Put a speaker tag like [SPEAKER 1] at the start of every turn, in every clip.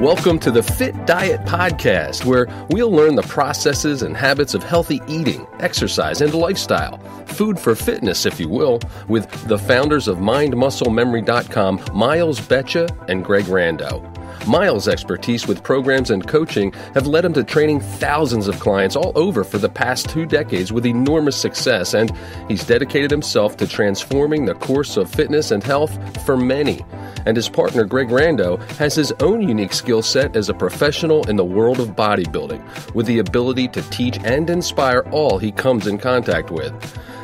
[SPEAKER 1] Welcome to the Fit Diet Podcast, where we'll learn the processes and habits of healthy eating, exercise, and lifestyle. Food for fitness, if you will, with the founders of MindMuscleMemory.com, Miles Betcha and Greg Rando. Miles' expertise with programs and coaching have led him to training thousands of clients all over for the past 2 decades with enormous success, and he's dedicated himself to transforming the course of fitness and health for many. And his partner, Greg Rando, has his own unique skill set as a professional in the world of bodybuilding, with the ability to teach and inspire all he comes in contact with.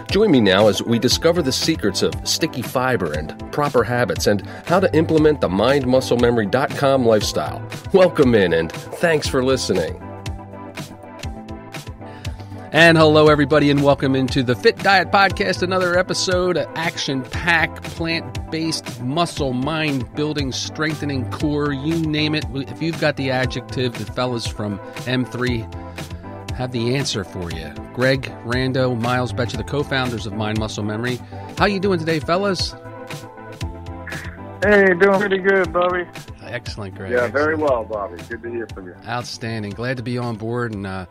[SPEAKER 1] Join me now as we discover the secrets of sticky fiber and proper habits and how to implement the MindMuscleMemory.com lifestyle. Welcome in and thanks for listening.
[SPEAKER 2] And hello, everybody, and welcome into the Fit Diet Podcast, another episode, action-packed, plant-based, muscle, mind-building, strengthening core, you name it. If you've got the adjective, the fellas from M3 have the answer for you. Greg Rando, Miles Betcha, the co-founders of Mind Muscle Memory. How you doing today, fellas?
[SPEAKER 3] Hey, doing pretty good, Bobby.
[SPEAKER 2] Excellent, Greg.
[SPEAKER 3] Yeah,
[SPEAKER 2] excellent.
[SPEAKER 3] Very well, Bobby. Good to hear from you.
[SPEAKER 2] Outstanding. Glad to be on board and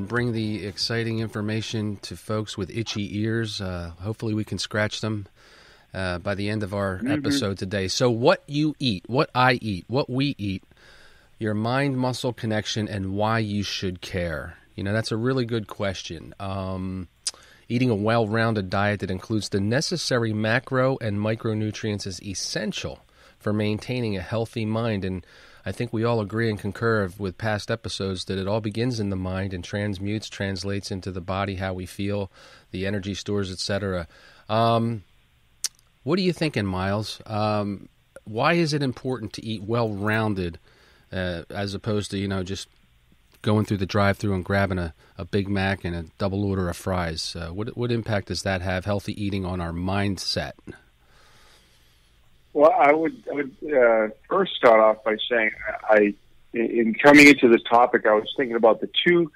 [SPEAKER 2] bring the exciting information to folks with itchy ears. Hopefully we can scratch them by the end of our episode today. So what you eat, what I eat, what we eat, your mind-muscle connection, and why you should care. You know, that's a really good question. Eating a well-rounded diet that includes the necessary macro and micronutrients is essential for maintaining a healthy mind. And I think we all agree and concur with past episodes that it all begins in the mind and translates into the body, how we feel, the energy stores, etc. What are you thinking, Miles? Why is it important to eat well-rounded as opposed to, just going through the drive-thru and grabbing a Big Mac and a double order of fries? What impact does that have, healthy eating, on our mindset?
[SPEAKER 3] Well, I would first start off by saying, in coming into this topic, I was thinking about the two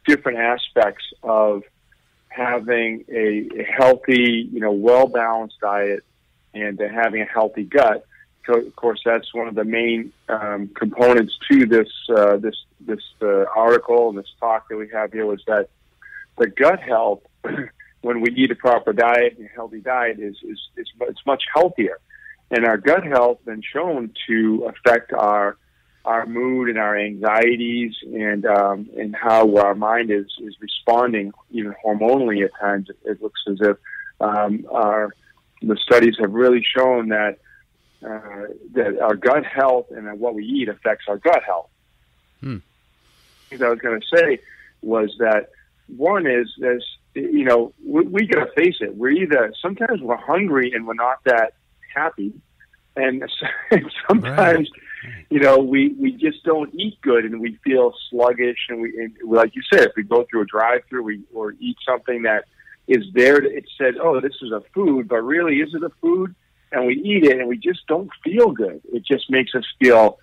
[SPEAKER 3] different aspects of having a healthy, well-balanced diet and having a healthy gut. Of course, that's one of the main components to this article and this talk that we have here, was that the gut health, when we eat a proper diet and a healthy diet, it's much healthier. And our gut health has been shown to affect our mood and our anxieties and how our mind is responding, even hormonally at times. It looks as if the studies have really shown that our gut health and what we eat affects our gut health. What I was going to say was that one is, we got to face it. Sometimes we're hungry and we're not that happy, and sometimes we just don't eat good and we feel sluggish, and like you said, if we go through a drive-through or eat something that is there, it said, oh, this is a food, but really, is it a food? And we eat it and we just don't feel good. It just makes us feel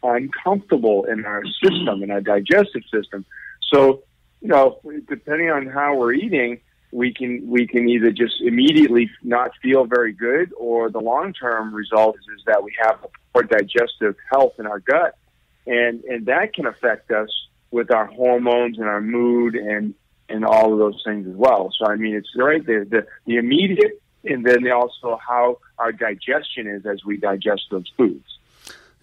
[SPEAKER 3] uncomfortable in our system, in our digestive system. So depending on how we're eating, we can either just immediately not feel very good, or the long-term result is that we have a poor digestive health in our gut, and that can affect us with our hormones and our mood and all of those things as well. So I mean, it's right there, the immediate, and then also how our digestion is as we digest those foods.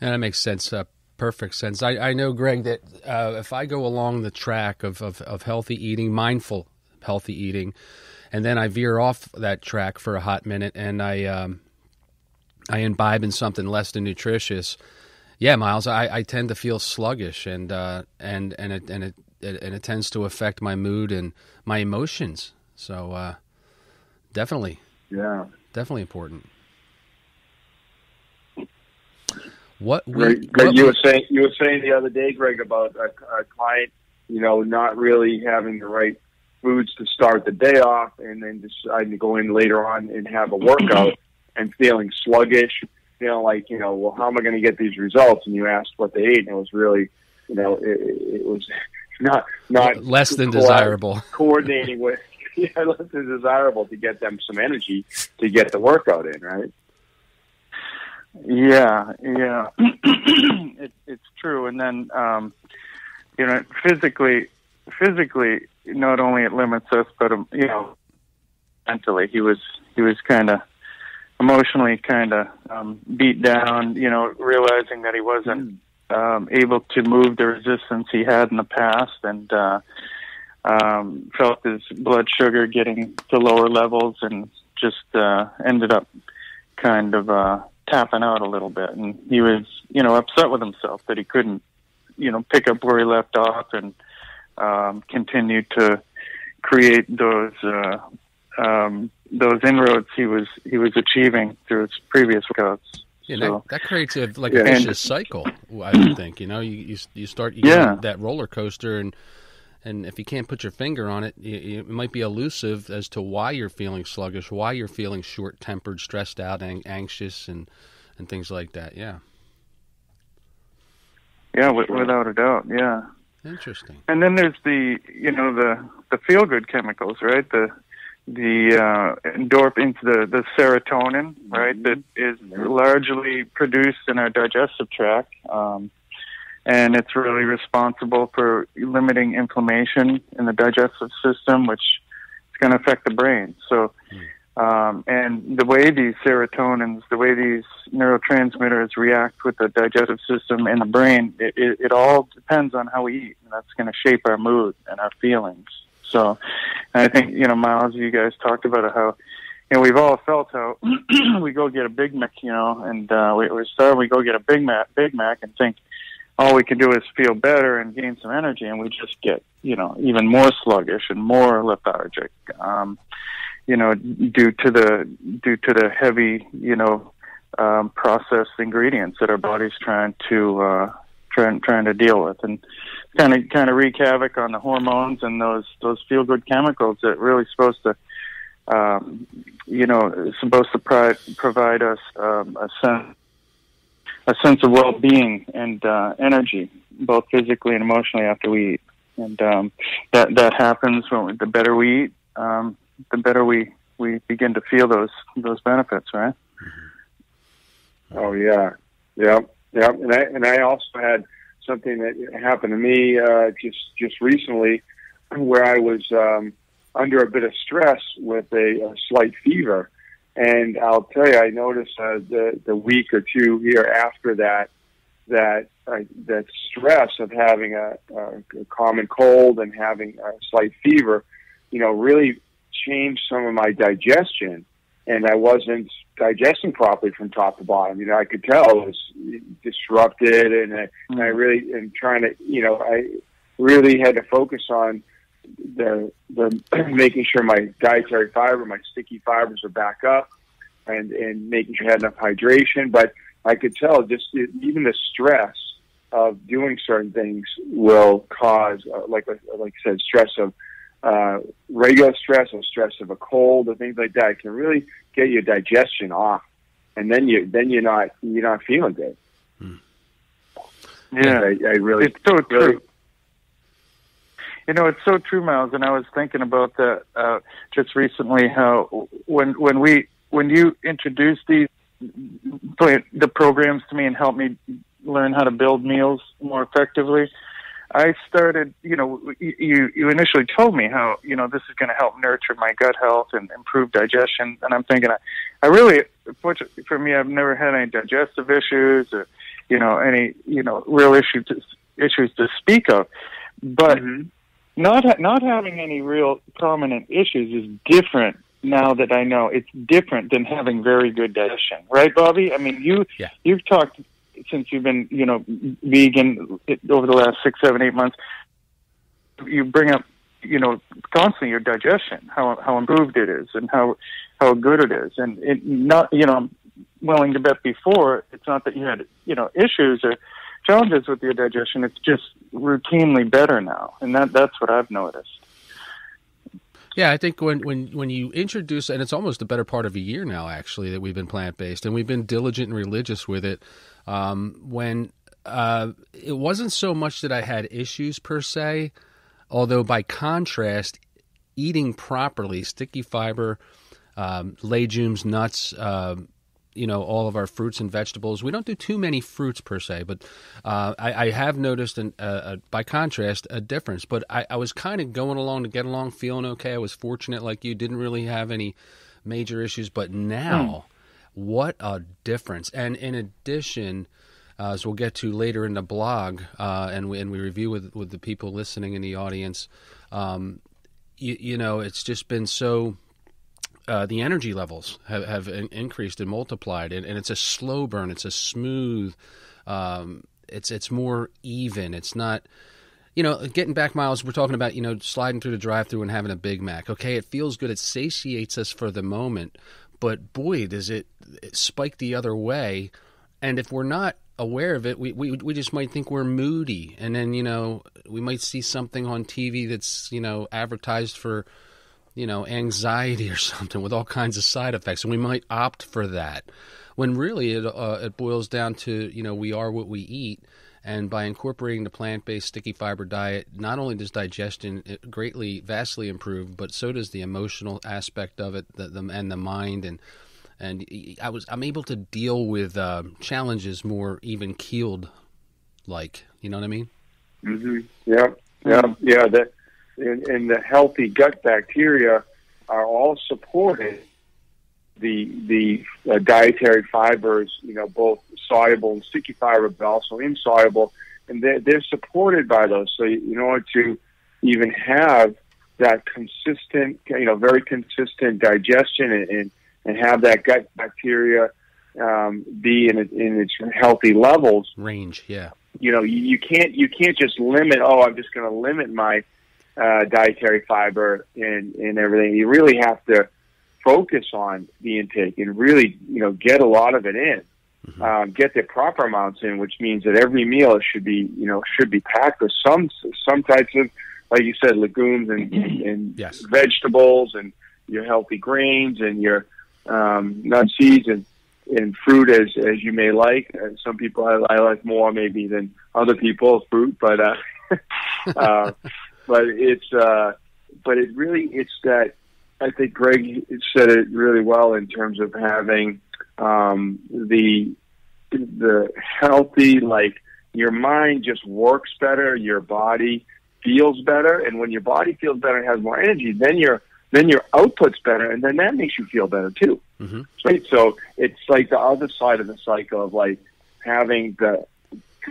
[SPEAKER 2] Yeah, that makes sense. Perfect sense. I know, Greg, that if I go along the track of healthy eating, mindful healthy eating, and then I veer off that track for a hot minute and I imbibe in something less than nutritious, yeah, Miles, I tend to feel sluggish, and it tends to affect my mood and my emotions. So definitely important.
[SPEAKER 3] Greg, you were saying the other day, Greg, about a client, not really having the right foods to start the day off, and then deciding to go in later on and have a workout and feeling sluggish, well, how am I going to get these results? And you asked what they ate, and it was really, it was not
[SPEAKER 2] less than desirable.
[SPEAKER 3] Coordinating with, less than desirable to get them some energy to get the workout in, right?
[SPEAKER 4] Yeah. It's true. And then, physically, not only it limits us, but, mentally, he was kind of emotionally beat down, realizing that he wasn't able to move the resistance he had in the past, and felt his blood sugar getting to lower levels, and just ended up tapping out a little bit. And he was, upset with himself that he couldn't, pick up where he left off and continue to create those inroads he was achieving through his previous workouts.
[SPEAKER 2] Yeah,
[SPEAKER 4] So,
[SPEAKER 2] that creates a vicious cycle. I would think. You start get that roller coaster, and if you can't put your finger on it, it might be elusive as to why you're feeling sluggish, why you're feeling short-tempered, stressed out, and anxious, and things like that. Yeah.
[SPEAKER 4] Yeah, without a doubt. Yeah.
[SPEAKER 2] Interesting.
[SPEAKER 4] And then there's the feel-good chemicals, right? The endorphins, the serotonin, right? That is largely produced in our digestive tract, and it's really responsible for limiting inflammation in the digestive system, which is going to affect the brain. So, and the way these serotonins, the way these neurotransmitters react with the digestive system in the brain, it all depends on how we eat, and that's going to shape our mood and our feelings. So, I think, Miles, you guys talked about how, we've all felt how we go get a Big Mac, and we're starving, we go get a Big Mac and think all we can do is feel better and gain some energy, and we just get, even more sluggish and more lethargic, due to the heavy, processed ingredients that our body's trying to deal with, and kind of wreak havoc on the hormones and those feel good chemicals that really supposed to provide us a sense of well-being and energy, both physically and emotionally, after we eat. And that happens when the better we eat, the better we begin to feel those benefits, right?
[SPEAKER 3] Oh yeah, yep. And I also had something that happened to me just recently, where I was under a bit of stress with a slight fever, and I'll tell you, I noticed the week or two here after that stress of having a common cold and having a slight fever, really changed some of my digestion, and I wasn't digesting properly from top to bottom. I could tell it was disrupted, and I really had to focus on the making sure my dietary fiber, my sticky fibers are back up, and making sure I had enough hydration. But I could tell just even the stress of doing certain things will cause, like I said, stress of regular stress or stress of a cold or things like that. It can really get your digestion off, and then you're not feeling good.
[SPEAKER 4] Yeah,
[SPEAKER 3] I really,
[SPEAKER 4] it's so true. It's so true, Miles. And I was thinking about that just recently. How when you introduced the programs to me and helped me learn how to build meals more effectively, I started, you initially told me how, this is going to help nurture my gut health and improve digestion. And I'm thinking, I really, fortunately for me, I've never had any digestive issues or, any, real issues to speak of. But not having any real prominent issues is different now that I know. It's different than having very good digestion. Right, Bobby? I mean, you've talked since you've been, vegan over the last 6, 7, 8 months. You bring up, constantly your digestion, how improved it is and how good it is. And it not, I'm willing to bet before, it's not that you had, issues or challenges with your digestion. It's just routinely better now. And that's what I've noticed.
[SPEAKER 2] Yeah, I think when you introduce, and it's almost the better part of a year now, actually, that we've been plant-based, and we've been diligent and religious with it. When it wasn't so much that I had issues per se, although by contrast, eating properly, sticky fiber, legumes, nuts, all of our fruits and vegetables. We don't do too many fruits per se, but I have noticed, by contrast, a difference. But I was kind of going along to get along, feeling okay. I was fortunate like you, didn't really have any major issues. But now, what a difference. And in addition, as we'll get to later in the blog, and we review with the people listening in the audience, it's just been so... the energy levels have increased and multiplied, and it's a slow burn. It's a smooth. It's more even. It's not, getting back, Miles. We're talking about sliding through the drive-through and having a Big Mac. Okay, it feels good. It satiates us for the moment, but boy, does it spike the other way. And if we're not aware of it, we just might think we're moody, and then we might see something on TV that's advertised for anxiety or something with all kinds of side effects, and we might opt for that. When really it boils down to we are what we eat, and by incorporating the plant-based sticky fiber diet, not only does digestion vastly improve, but so does the emotional aspect of it, and the mind, and I'm able to deal with challenges more even keeled, like, you know what I mean?
[SPEAKER 3] Mm-hmm. Yeah. And the healthy gut bacteria are all supporting the dietary fibers, both soluble and sticky fiber, but also insoluble, and they're supported by those. So in order to even have that consistent, very consistent digestion and have that gut bacteria be in its healthy levels,
[SPEAKER 2] range, yeah.
[SPEAKER 3] You can't just limit. I'm just going to limit my dietary fiber and everything. You really have to focus on the intake and really, get a lot of it in. Mm-hmm. Get the proper amounts in, which means that every meal should be packed with some types of, like you said, legumes and
[SPEAKER 2] yes,
[SPEAKER 3] vegetables, and your healthy grains, and your nuts, seeds, and fruit as you may like. Some people I like more maybe than other people, fruit, but but it's that, I think Greg said it really well in terms of having the healthy, like, your mind just works better, your body feels better, and when your body feels better and has more energy, then your output's better, and then that makes you feel better too.
[SPEAKER 2] Mm-hmm.
[SPEAKER 3] Right? So it's like the other side of the cycle of, like, having the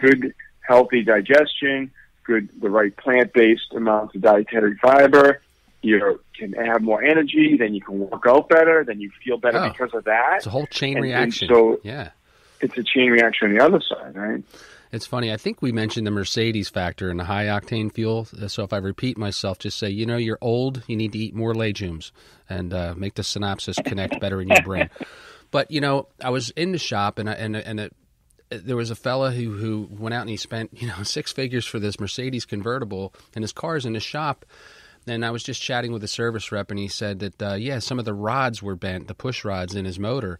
[SPEAKER 3] good, healthy digestion, the right plant-based amounts of dietary fiber. You can have more energy, then you can work out better, then you feel better because of that.
[SPEAKER 2] It's a whole chain reaction.
[SPEAKER 3] And so
[SPEAKER 2] yeah,
[SPEAKER 3] it's a chain reaction on the other side, right?
[SPEAKER 2] It's funny. I think we mentioned the Mercedes factor in the high-octane fuel. So if I repeat myself, just say, you're old, you need to eat more legumes, and make the synapses connect better in your brain. But, I was in the shop, and there was a fella who went out and he spent, six figures for this Mercedes convertible, and his car's in the shop. And I was just chatting with the service rep, and he said that, some of the rods were bent, the push rods in his motor.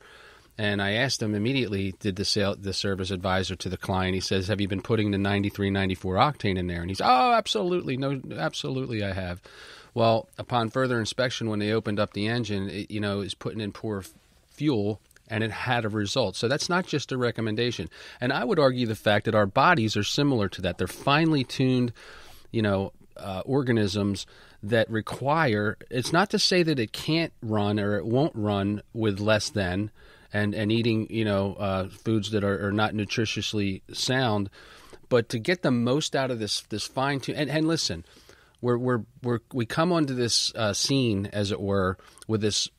[SPEAKER 2] And I asked him immediately, did the service advisor to the client, he says, have you been putting the 93, 94 octane in there? And he's, absolutely. No, absolutely I have. Well, upon further inspection, when they opened up the engine, it was putting in poor fuel, and it had a result. So that's not just a recommendation. And I would argue the fact that our bodies are similar to that. They're finely tuned, organisms that require, it's not to say that it can't run or it won't run with less than, and eating, foods that are not nutritiously sound, but to get the most out of this fine tune. And listen, we come onto this scene, as it were, with this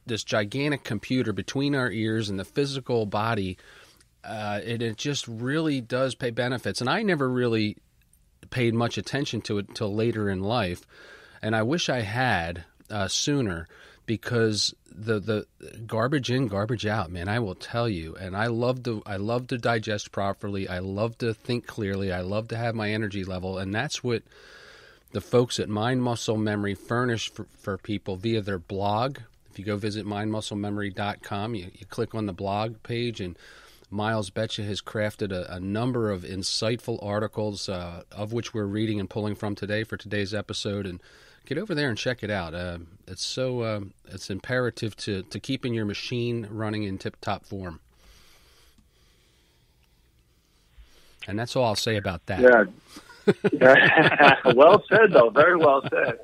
[SPEAKER 2] gigantic computer between our ears and the physical body, and it just really does pay benefits. And I never really paid much attention to it until later in life, and I wish I had sooner, because the garbage in, garbage out, man, I will tell you. And I love to digest properly. I love to think clearly. I love to have my energy level, and that's what the folks at Mind Muscle Memory furnish for people via their blog. If you go visit mindmusclememory.com, you click on the blog page, and Miles Betcha has crafted a number of insightful articles, of which we're reading and pulling from today for today's episode, and get over there and check it out. It's imperative to keeping your machine running in tip-top form. And that's all I'll say about that.
[SPEAKER 3] Yeah. Well said, though. Very well said.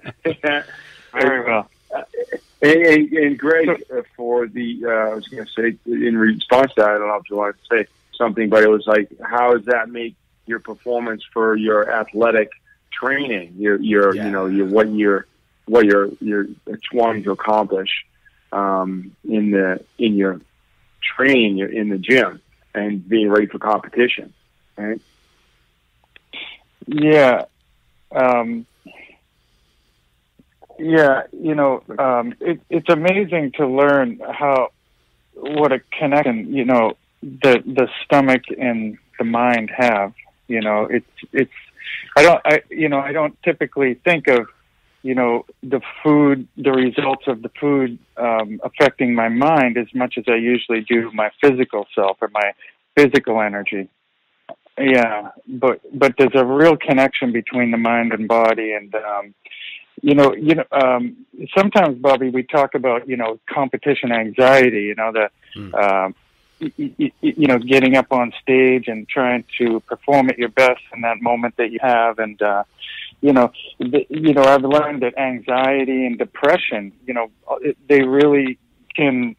[SPEAKER 4] Very well.
[SPEAKER 3] And Greg, for the, I was going to say, in response to that, I don't know if you wanted to say something, but it was like, how does that make your performance for your athletic training? What you're wanting to accomplish in your training in the gym and being ready for competition, right?
[SPEAKER 4] Yeah. It's amazing to learn what a connection, the stomach and the mind have. I don't typically think of, the food, the results of the food, affecting my mind as much as I usually do my physical self or my physical energy. Yeah, but there's a real connection between the mind and body, and sometimes, Bobby, we talk about competition anxiety. Getting up on stage and trying to perform at your best in that moment that you have, and I've learned that anxiety and depression, they really can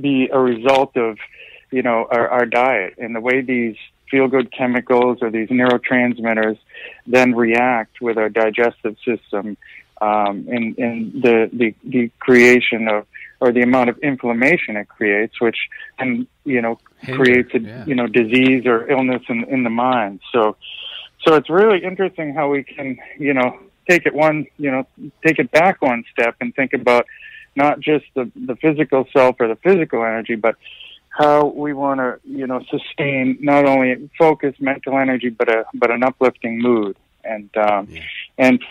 [SPEAKER 4] be a result of our diet and the way these feel-good chemicals or these neurotransmitters then react with our digestive system, in the creation of, or the amount of inflammation it creates, which creates a disease or illness in the mind. So it's really interesting how we can take it back one step and think about not just the physical self or the physical energy, but how we want to, sustain not only focus, mental energy, but an uplifting mood, and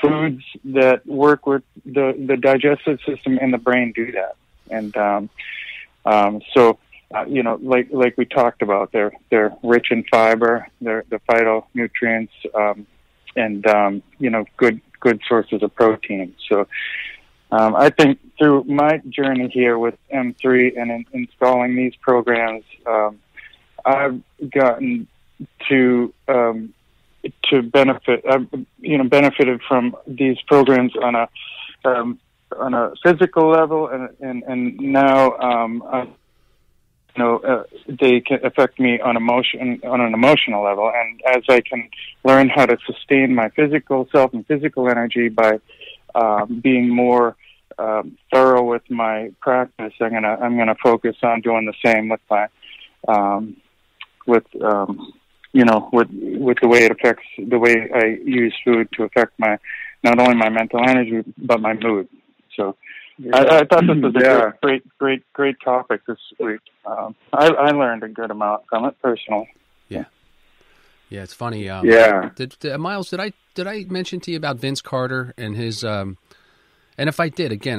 [SPEAKER 4] foods that work with the digestive system and the brain do that. And like we talked about, they're rich in fiber, they're the phytonutrients, and good sources of protein. So I think through my journey here with M3 and installing these programs, I've gotten to benefit. I've benefited from these programs on a physical level, and now they can affect me on an emotional level. And as I can learn how to sustain my physical self and physical energy by being more thorough with my practice, I'm gonna focus on doing the same with my with the way it affects the way I use food to affect not only my mental energy but my mood. So I thought this was a great topic this week. I learned a good amount from it personally.
[SPEAKER 2] Yeah, it's funny. Miles, did I mention to you about Vince Carter and his? And if I did, again,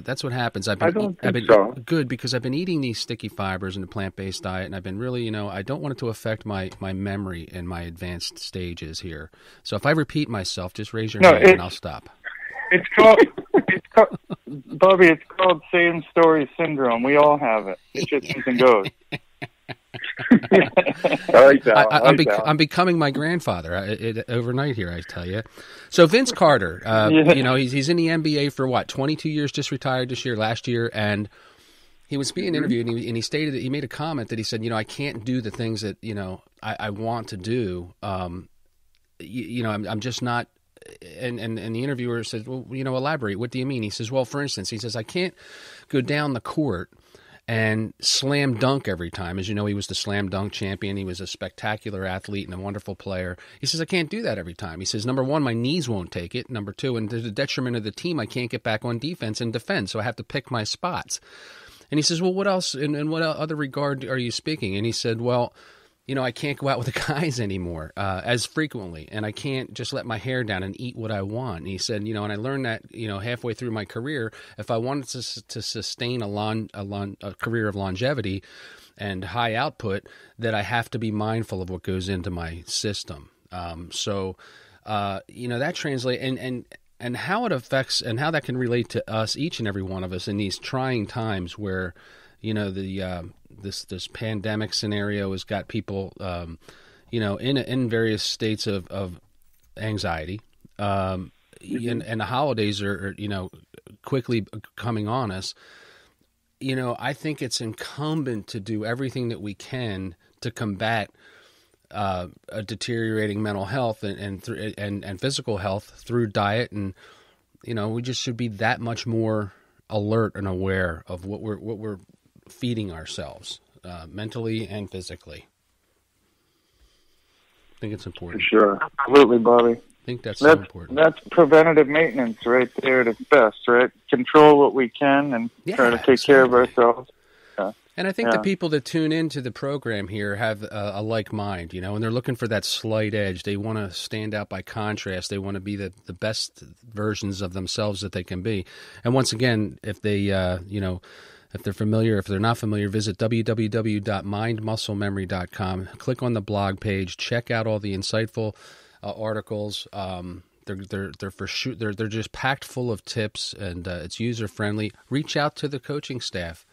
[SPEAKER 2] that's what happens.
[SPEAKER 3] I don't think so.
[SPEAKER 2] Good, because I've been eating these sticky fibers in the plant-based diet, and I've been really, I don't want it to affect my memory in my advanced stages here. So if I repeat myself, just raise your hand and I'll stop.
[SPEAKER 4] It's called Bobby, it's called same story syndrome. We all have it. It just comes and goes.
[SPEAKER 3] I like that.
[SPEAKER 2] I'm becoming my grandfather overnight here, I tell you. So Vince Carter, he's in the NBA for 22 years, just retired last year, and he was being interviewed, and he stated that he made a comment that he said, I can't do the things that I want to do. I'm just not. And the interviewer said, well, elaborate. What do you mean? He says, well, for instance, I can't go down the court and slam dunk every time. As you know, he was the slam dunk champion. He was a spectacular athlete and a wonderful player. He says, I can't do that every time. He says, number one, my knees won't take it. Number two, and to the detriment of the team, I can't get back on defense and defend, so I have to pick my spots. And he says, well, what else, in what other regard are you speaking? And he said, well, I can't go out with the guys anymore as frequently, and I can't just let my hair down and eat what I want. And he said, and I learned that, halfway through my career, if I wanted to sustain a career of longevity and high output, that I have to be mindful of what goes into my system. That translates, and and how it affects and how that can relate to us, each and every one of us, in these trying times where, the this pandemic scenario has got people, in various states of anxiety, and the holidays are quickly coming on us. I think it's incumbent to do everything that we can to combat a deteriorating mental health and physical health through diet, and we just should be that much more alert and aware of what we're feeding ourselves, mentally and physically. I think it's important.
[SPEAKER 3] For sure,
[SPEAKER 4] Absolutely, Bobby.
[SPEAKER 2] I think that's so important.
[SPEAKER 4] That's preventative maintenance right there at its best, right? Control what we can and try to take care of ourselves.
[SPEAKER 2] And I think the people that tune into the program here have a like mind, and they're looking for that slight edge. They want to stand out by contrast. They want to be the best versions of themselves that they can be. And once again, if they, if they're familiar, if they're not familiar, visit www.mindmusclememory.com. Click on the blog page. Check out all the insightful articles. They're just packed full of tips, and it's user friendly. Reach out to the coaching staff.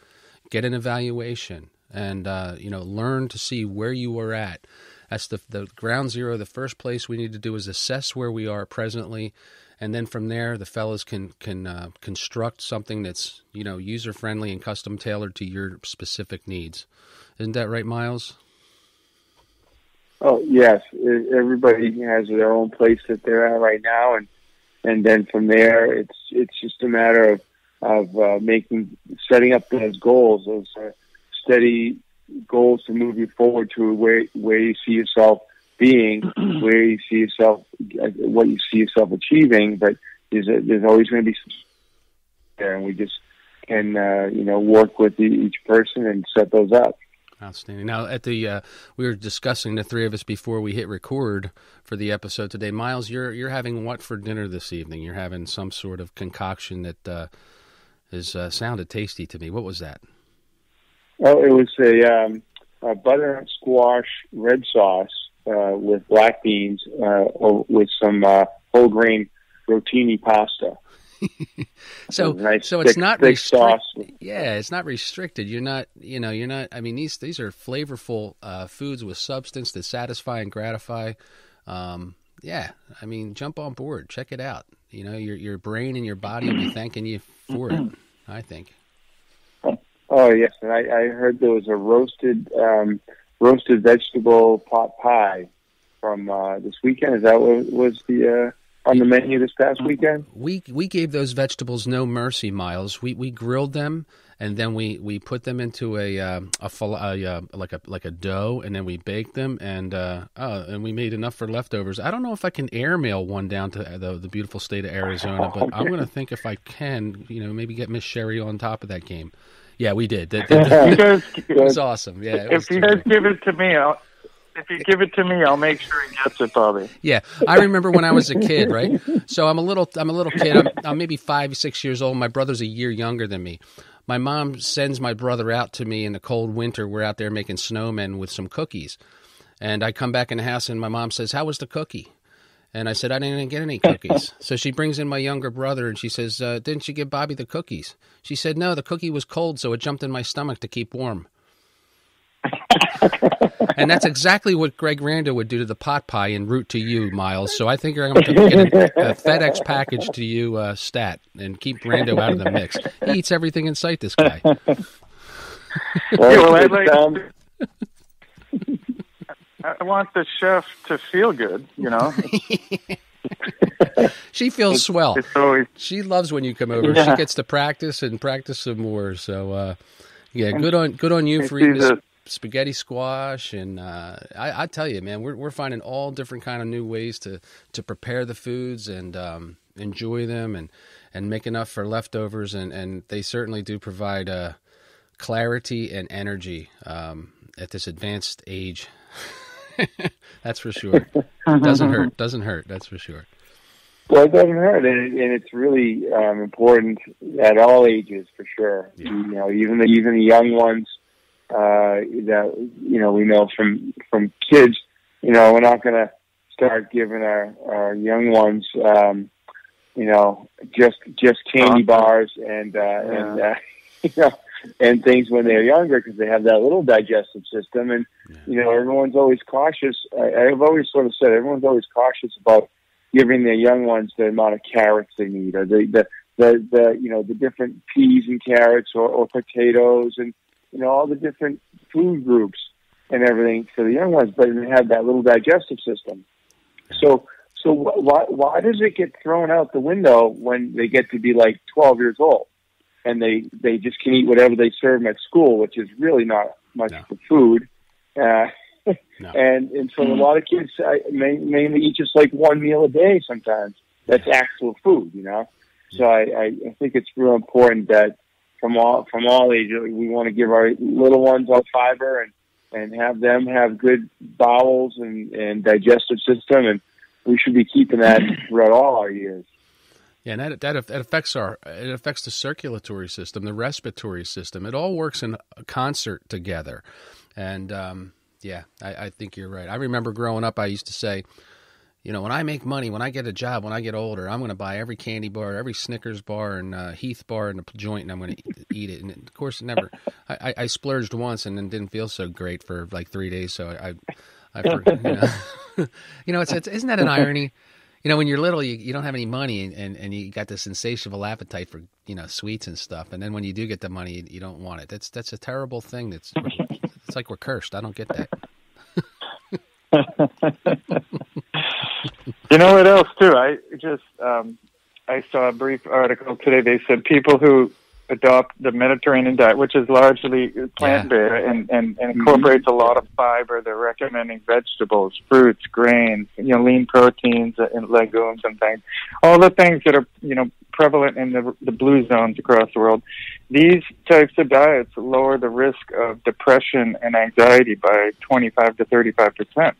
[SPEAKER 2] Get an evaluation, and learn to see where you are at. That's the ground zero. The first place we need to do is assess where we are presently, and then from there, the fellas can construct something that's user friendly and custom tailored to your specific needs. Isn't that right, Miles?
[SPEAKER 3] Oh yes, everybody has their own place that they're at right now, and then from there, it's just a matter of setting up those goals, those steady goals to move you forward to where you see yourself being, where you see yourself, what you see yourself achieving. But there's always going to be some there, and we just can work with each person and set those up.
[SPEAKER 2] Outstanding. Now, we were discussing, the three of us, before we hit record for the episode today. Miles, you're having what for dinner this evening? You're having some sort of concoction that is sounded tasty to me. What was that?
[SPEAKER 3] Oh, it was a butternut squash red sauce with black beans with some whole grain rotini pasta.
[SPEAKER 2] So it's not restricted. Yeah, it's not restricted. You're not. I mean, these are flavorful foods with substance that satisfy and gratify. Yeah, I mean, jump on board. Check it out. Your brain and your body will be thanking you for it, I think.
[SPEAKER 3] Oh yes, and I heard there was a roasted vegetable pot pie from this weekend. Is that what was on the menu this past weekend?
[SPEAKER 2] We gave those vegetables no mercy, Miles. We grilled them, and then we put them into a dough, and then we baked them, and we made enough for leftovers. I don't know if I can airmail one down to the beautiful state of Arizona, but I'm going to think if I can, maybe get Miss Sherry on top of that game. Yeah, we did. It was awesome. Yeah,
[SPEAKER 4] if you guys give it to me, I'll make sure he gets it, Bobby.
[SPEAKER 2] Yeah, I remember when I was a kid, right? So I'm a little kid. I'm maybe 5, 6 years old. My brother's a year younger than me. My mom sends my brother out to me in the cold winter. We're out there making snowmen with some cookies. And I come back in the house, and my mom says, "How was the cookie?" And I said, "I didn't get any cookies." So she brings in my younger brother, and she says, "Didn't you give Bobby the cookies?" She said, "No, the cookie was cold, so it jumped in my stomach to keep warm." And that's exactly what Greg Rando would do to the pot pie en route to you, Miles. So I think I'm going to get a FedEx package to you, stat, and keep Rando out of the mix. He eats everything in sight, this guy.
[SPEAKER 4] I want the chef to feel good,
[SPEAKER 2] She feels swell. She loves when you come over.
[SPEAKER 4] Yeah.
[SPEAKER 2] She gets to practice some more. So, good on you for eating this spaghetti squash. And I tell you, man, we're finding all different kind of new ways to prepare the foods and enjoy them and make enough for leftovers. And they certainly do provide clarity and energy at this advanced age. That's for sure. Doesn't hurt. That's for sure.
[SPEAKER 3] Well, it doesn't hurt, and it's really important at all ages, for sure. Yeah. Even the young ones that we know from kids. We're not going to start giving our young ones just candy bars and and things when they're younger, because they have that little digestive system. And everyone's always cautious. I've always sort of said everyone's always cautious about giving their young ones the amount of carrots they need, or the different peas and carrots, or potatoes, and all the different food groups and everything for the young ones. But they have that little digestive system. So why does it get thrown out the window when they get to be like 12 years old, and they just can eat whatever they serve them at school, which is really not much for food. And so a lot of kids mainly eat just like one meal a day sometimes. That's actual food, So I think it's real important that from all ages, we want to give our little ones all fiber and have them have good bowels and digestive system, and we should be keeping that throughout all our years.
[SPEAKER 2] Yeah, and that affects the circulatory system, the respiratory system. It all works in concert together. And I think you're right. I remember growing up, I used to say, when I make money, when I get a job, when I get older, I'm going to buy every candy bar, every Snickers bar, and Heath bar in a joint, and I'm going to eat it. And of course, I splurged once and then didn't feel so great for like 3 days. So I forgot, isn't that an irony? When you're little, you don't have any money, and you got this insatiable appetite for sweets and stuff, and then when you do get the money, you don't want it. That's a terrible thing. It's like we're cursed. I don't get that.
[SPEAKER 4] You know what else too? I just I saw a brief article today. They said people who adopt the Mediterranean diet, which is largely plant-based and incorporates a lot of fiber. They're recommending vegetables, fruits, grains, lean proteins and legumes and things. All the things that are, prevalent in the blue zones across the world. These types of diets lower the risk of depression and anxiety by 25 to 35%.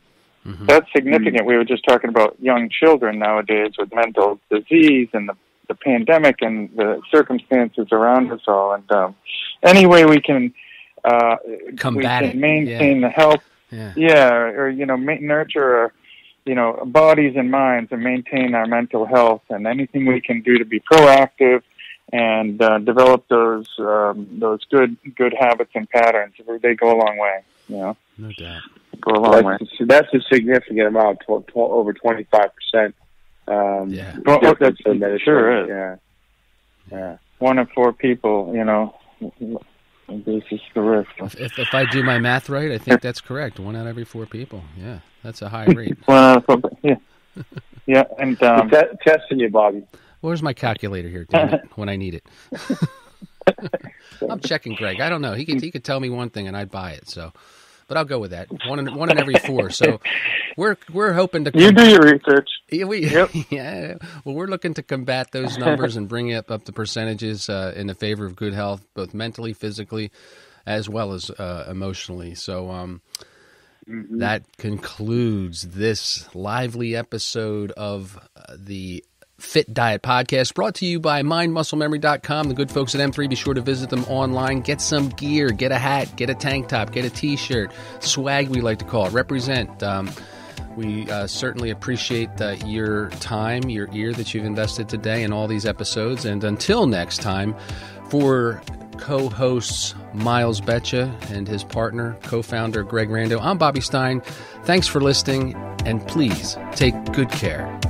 [SPEAKER 4] Mm-hmm. That's significant. Mm-hmm. We were just talking about young children nowadays with mental disease and the pandemic and the circumstances around us all. And any way we can maintain the health, nurture our, bodies and minds and maintain our mental health, and anything we can do to be proactive and develop those good habits and patterns, they go a long way.
[SPEAKER 2] No doubt.
[SPEAKER 4] Go a long way.
[SPEAKER 3] That's a significant amount, over 25%.
[SPEAKER 4] It sure is. Yeah. 1 in 4 people, this is the risk.
[SPEAKER 2] If I do my math right, I think that's correct. 1 out of every 4 people. Yeah, that's a high rate.
[SPEAKER 4] 1 out of 4. Yeah. Yeah, and
[SPEAKER 3] testing you, Bobby.
[SPEAKER 2] Where's my calculator here? Damn it, when I need it. I'm checking Greg. I don't know. He could tell me one thing and I'd buy it. So. But I'll go with that. 1 in every 4. So we're hoping to.
[SPEAKER 4] You do your research.
[SPEAKER 2] Yep. Yeah. Well, we're looking to combat those numbers and bring up the percentages in the favor of good health, both mentally, physically, as well as emotionally. So that concludes this lively episode of the Fit Diet Podcast, brought to you by mindmusclememory.com. The good folks at M3, be sure to visit them online. Get some gear, get a hat, get a tank top, get a t-shirt, swag we like to call it. Represent. We certainly appreciate your time, your ear that you've invested today in all these episodes. And until next time, for co-hosts Miles Betcha and his partner, co-founder Greg Rando, I'm Bobby Stein. Thanks for listening, and please take good care.